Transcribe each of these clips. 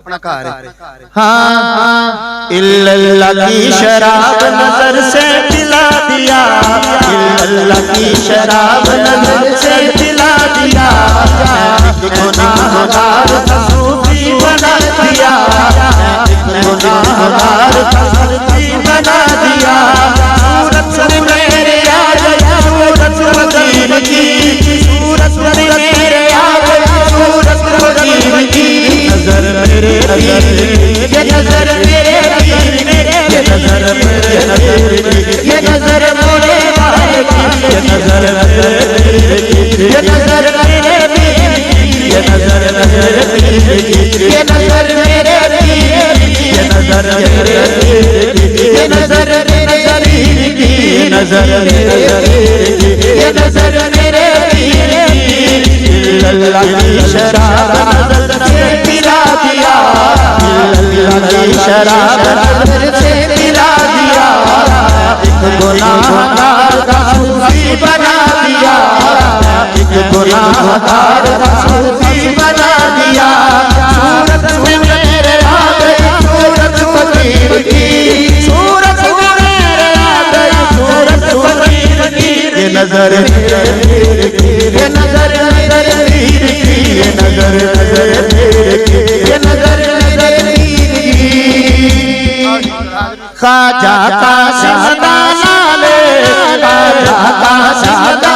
अपना कार हाँ इल्लल्लाह की शराब नजर से पिला दिया, इल्लल्लाह की शराब नजर से पिला दिया, गुनाहगार सूफी बना दिया, गुनाहगार सूफी बना दिया। सूरत से मेरे आ गया सूरत वजीर की, सूरत से मेरे आ गया सूरत वजीर की। नजर मेरे ये नजर मेरे ये नजर मेरे ये नजर मोरे वाले की, ये नजर ये नजर मेरे ये नजर ये नजर मेरे ये नजर ये नजर मेरे ये नजर ये नजर मेरे इल्लल्लाह की शराब नजर से पिला दिया, इल्लल्लाह की शराब नजर से पिला दिया, एक गुनाहगार का सूफी बना दिया, एक गुनाहगार का सूफी बना दिया। सूरत में मेरे आ गई सूरत फकीर की, सूरत में मेरे आ गई सूरत फकीर की। ये नजर ये नजर ये नजर ये नजर खाजा का सादा लाले, खाजा का सादा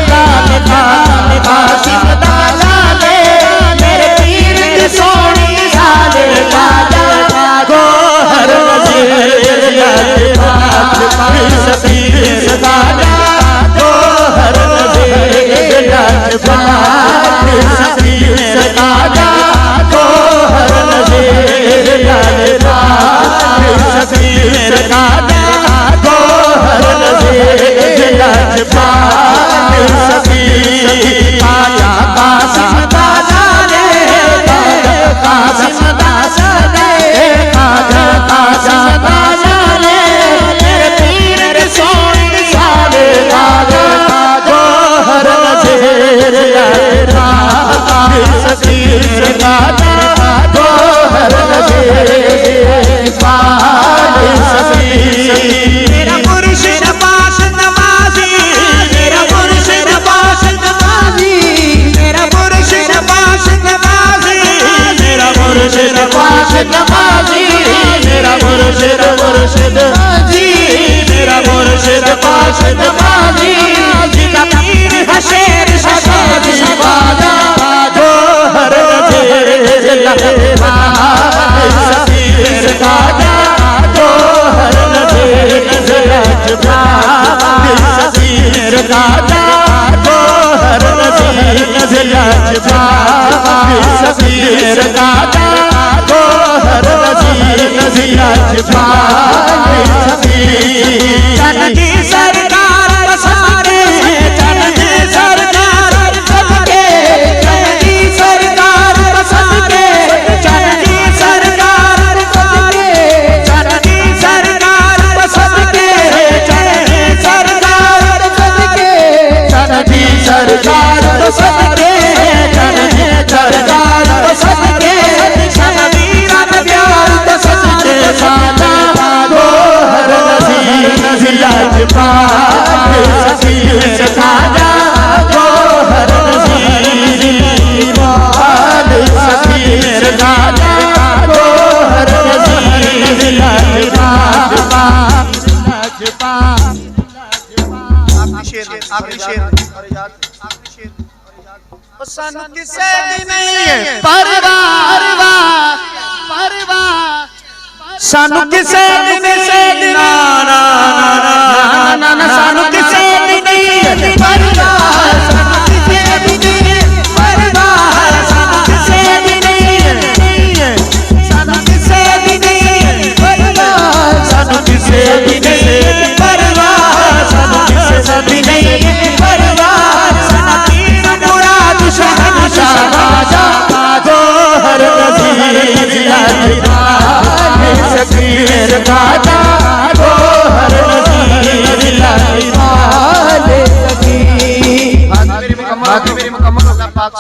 लाले, कासिम दा लाले, मेरे पीर की सोनी साले, खाजा गोहर वजीर लाजवाब सफीर सदादा, गोहर वजीर लाजवाब सफीर सदादा, गोहर वजीर लाजवाब सफीर सदादा, गोहर वजीर लाजवाब सफीर। खाजा कासिम दा लाले, कासिम दा साले, खाजा कासिम दा लाले, मेरे पीर के सोनी साले, गोहर वजीर लाजवाब सफीर सदादा, गोहर वजीर सफीर। मेरा मुर्शिद पास नवाजी, मेरा मुर्शिद पास नवाजी, मेरा मुर्शिद पास नवाजी, मेरा मुर्शिद पास नवाजी, मेरा मुर्शिद मुर्शिद जी, मेरा मुर्शिद पास नवाजी, जिसका पीर है शेर शादी वाला, गोहर वजीर लाजवाब सफीर सदादा, गोहर वजीर लाजवाब सफीर सदादा, गोहर वजीर लाजवाब सफीर सदादा, गोहर वजीर लाजवाब सफीर। चंदी सरकार बसारे, चंदी सरकार सबके, चंदी सरकार बसारे, चंदी सरकार सबके, चंदी सरकार सबके, चंदी सरकार सबके, चंदी सरकार सबके, चंदी सरकार सबके, शबीरा प्यार तो सबके सादा, गोहर वजीर लाजवाब सफीर सदादा, गोहर वजीर सफीर सदादा, गोहर वजीर लाजवाब। आखिरी शेर सानू किसे दी नहीं है परवाह, सानू किसे दी नहीं, ना ना ना ना ना, सानू किसे दी नहीं है परवाह, सानू किसे दी नहीं है परवाह, सानू किसे दी नहीं है, सानू किसे दी नहीं है परवाह, सानू किसे दी नहीं है परवाह, सानू किसे दी नहीं है परवाह। साना पीर मुराद शहंशाह राजा, गोहर वजीर लाजवाब सफीर सदादा, गोहर वजीर लाजवाब सफीर। मेरी मुकम्मल होगा पाक।